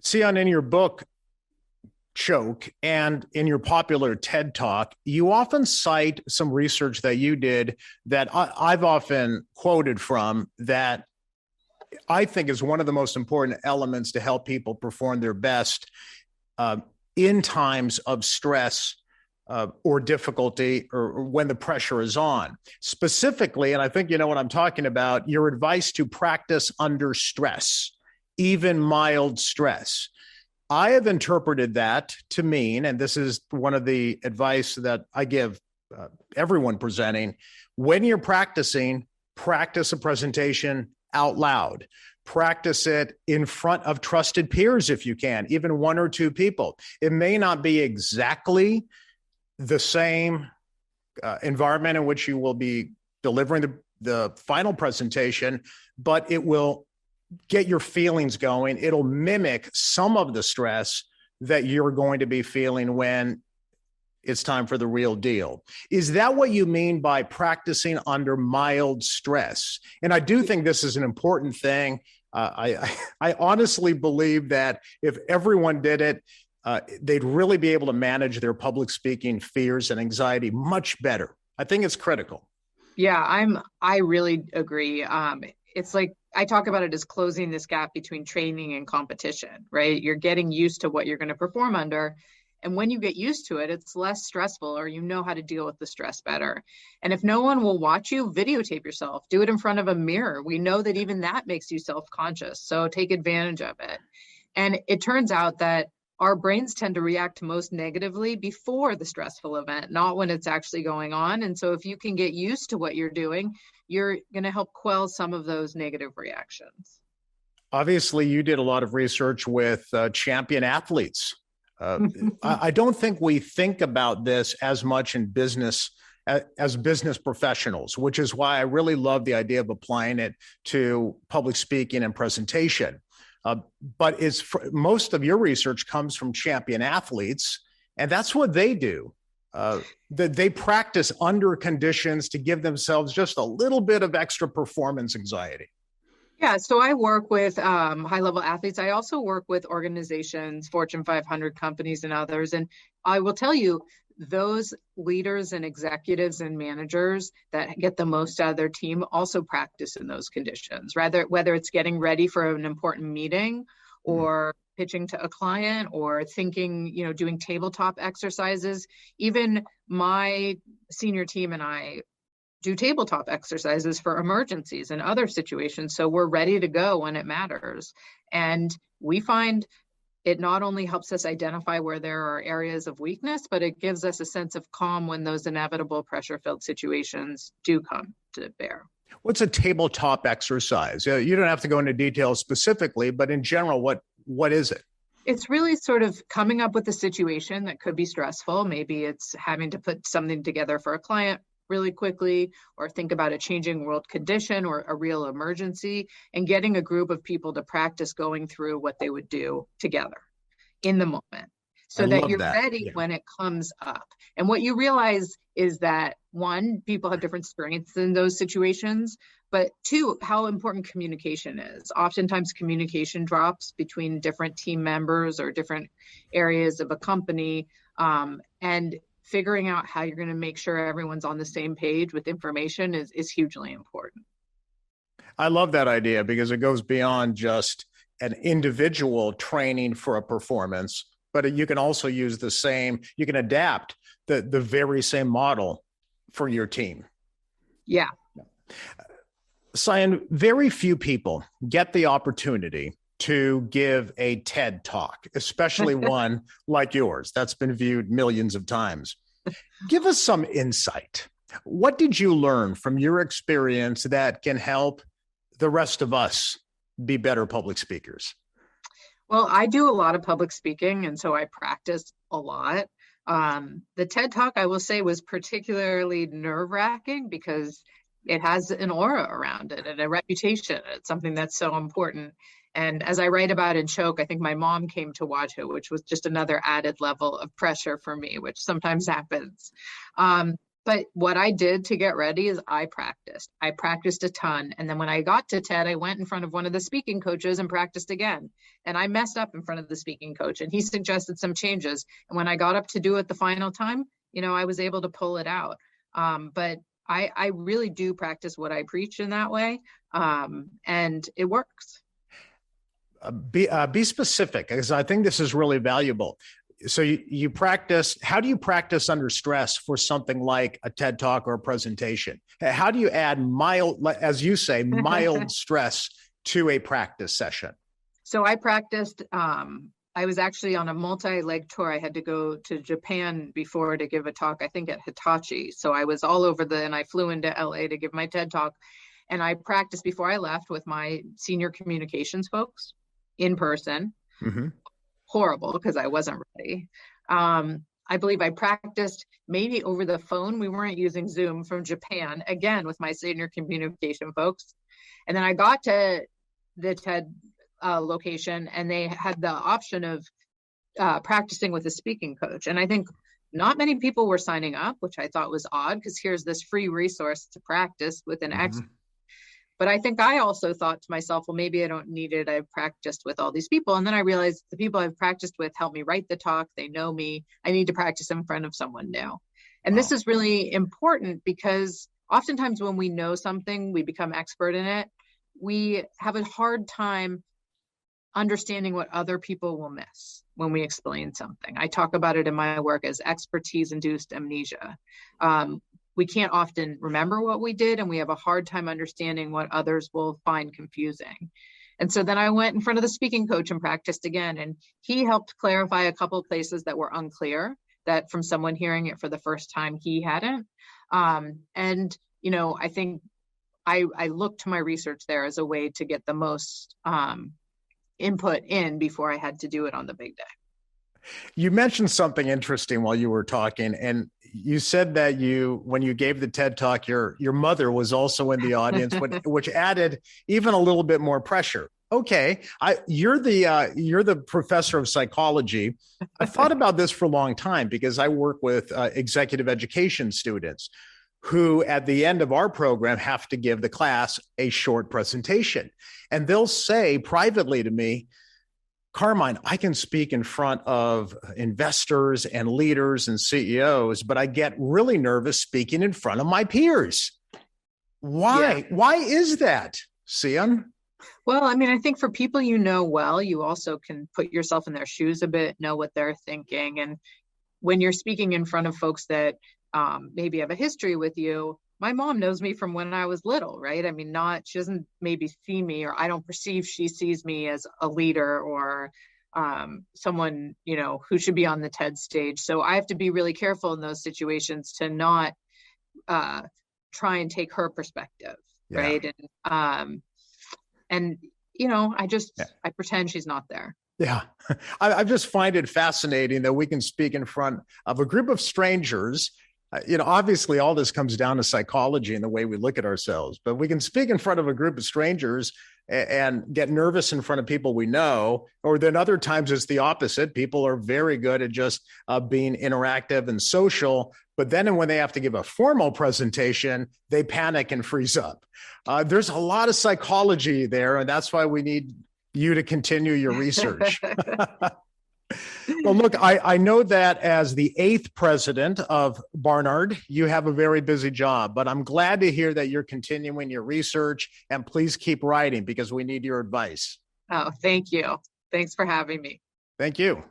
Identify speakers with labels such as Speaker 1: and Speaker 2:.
Speaker 1: Sian, in your book, Choke, and in your popular TED Talk, you often cite some research that you did that I've often quoted from that I think is one of the most important elements to help people perform their best in times of stress or difficulty or when the pressure is on. Specifically, and I think you know what I'm talking about, your advice to practice under stress, even mild stress. I have interpreted that to mean, and this is one of the advice that I give everyone presenting, when you're practicing, practice a presentation out loud. Practice it in front of trusted peers if you can, even one or two people. It may not be exactly the same environment in which you will be delivering the final presentation, but it will get your feelings going. It'll mimic some of the stress that you're going to be feeling when it's time for the real deal. Is that what you mean by practicing under mild stress? And I do think this is an important thing. I honestly believe that if everyone did it, they'd really be able to manage their public speaking fears and anxiety much better. I think it's critical.
Speaker 2: Yeah, I really agree. It's like I talk about it as closing this gap between training and competition, right? You're getting used to what you're going to perform under. And when you get used to it, it's less stressful, or you know how to deal with the stress better. And if no one will watch you, videotape yourself, do it in front of a mirror. We know that even that makes you self-conscious. So take advantage of it. And it turns out that our brains tend to react most negatively before the stressful event, not when it's actually going on. And so if you can get used to what you're doing, you're going to help quell some of those negative reactions.
Speaker 1: Obviously, you did a lot of research with champion athletes. I don't think we think about this as much in business as business professionals, which is why I really love the idea of applying it to public speaking and presentation. But most of your research comes from champion athletes, and that's what they do. They practice under conditions to give themselves just a little bit of extra performance anxiety.
Speaker 2: Yeah, so I work with high-level athletes. I also work with organizations, Fortune 500 companies and others. And I will tell you, those leaders and executives and managers that get the most out of their team also practice in those conditions, whether it's getting ready for an important meeting or pitching to a client or thinking, doing tabletop exercises. Even my senior team and I do tabletop exercises for emergencies and other situations. So we're ready to go when it matters. And we find it not only helps us identify where there are areas of weakness, but it gives us a sense of calm when those inevitable pressure-filled situations do come to bear.
Speaker 1: What's a tabletop exercise? You don't have to go into details specifically, but in general, what is it?
Speaker 2: It's really sort of coming up with a situation that could be stressful. Maybe it's having to put something together for a client really quickly, or think about a changing world condition or a real emergency, and getting a group of people to practice going through what they would do together in the moment so that you're ready when it comes up. And what you realize is that, one, people have different strengths in those situations, but two, how important communication is. Oftentimes communication drops between different team members or different areas of a company, and figuring out how you're going to make sure everyone's on the same page with information is hugely important.
Speaker 1: I love that idea because it goes beyond just an individual training for a performance, but you can also use you can adapt the very same model for your team.
Speaker 2: Yeah.
Speaker 1: Sian, very few people get the opportunity to give a TED Talk, especially one like yours that's been viewed millions of times. Give us some insight. What did you learn from your experience that can help the rest of us be better public speakers?
Speaker 2: Well, I do a lot of public speaking, and so I practice a lot. The TED Talk, I will say, was particularly nerve-wracking because it has an aura around it and a reputation. It's something that's so important. And as I write about in Choke, I think my mom came to watch it, which was just another added level of pressure for me, which sometimes happens. But what I did to get ready is I practiced. I practiced a ton. And then when I got to TED, I went in front of one of the speaking coaches and practiced again. And I messed up in front of the speaking coach and he suggested some changes. And when I got up to do it the final time, I was able to pull it out. But I really do practice what I preach in that way. And it works.
Speaker 1: Be specific, because I think this is really valuable. So you practice. How do you practice under stress for something like a TED Talk or a presentation? How do you add mild, as you say, mild stress to a practice session?
Speaker 2: So I practiced. I was actually on a multi-leg tour. I had to go to Japan before to give a talk, I think at Hitachi. So I was all over and I flew into LA to give my TED Talk. And I practiced before I left with my senior communications folks in person. Mm-hmm. Horrible because I wasn't ready. I believe I practiced maybe over the phone. We weren't using Zoom from Japan, again, with my senior communication folks. And then I got to the TED location and they had the option of practicing with a speaking coach. And I think not many people were signing up, which I thought was odd because here's this free resource to practice with an expert. But I think I also thought to myself, well, maybe I don't need it. I've practiced with all these people. And then I realized the people I've practiced with help me write the talk. They know me. I need to practice in front of someone new. And This is really important because oftentimes when we know something, we become expert in it. We have a hard time understanding what other people will miss when we explain something. I talk about it in my work as expertise-induced amnesia. We can't often remember what we did, and we have a hard time understanding what others will find confusing. And so then I went in front of the speaking coach and practiced again, and he helped clarify a couple of places that were unclear, that from someone hearing it for the first time, he hadn't. I think I looked to my research there as a way to get the most input in before I had to do it on the big day.
Speaker 1: You mentioned something interesting while you were talking, and you said that when you gave the TED Talk, your mother was also in the audience, which added even a little bit more pressure. Okay, you're the professor of psychology. I thought about this for a long time because I work with executive education students who at the end of our program have to give the class a short presentation. And they'll say privately to me, Carmine, I can speak in front of investors and leaders and CEOs, but I get really nervous speaking in front of my peers. Why? Yeah. Why is that, Sian?
Speaker 2: Well, I think for people well, you also can put yourself in their shoes a bit, know what they're thinking. And when you're speaking in front of folks that maybe have a history with you, my mom knows me from when I was little, right? She doesn't maybe see me, or I don't perceive she sees me as a leader or someone, who should be on the TED stage. So I have to be really careful in those situations to not try and take her perspective, yeah. Right? And I pretend she's not there.
Speaker 1: Yeah. I just find it fascinating that we can speak in front of a group of strangers. Obviously all this comes down to psychology and the way we look at ourselves, but we can speak in front of a group of strangers and get nervous in front of people we know, or then other times it's the opposite. People are very good at just being interactive and social, but then when they have to give a formal presentation, they panic and freeze up. There's a lot of psychology there, and that's why we need you to continue your research. Well, look, I know that as the 8th president of Barnard, you have a very busy job, but I'm glad to hear that you're continuing your research, and please keep writing because we need your advice.
Speaker 2: Oh, thank you. Thanks for having me.
Speaker 1: Thank you.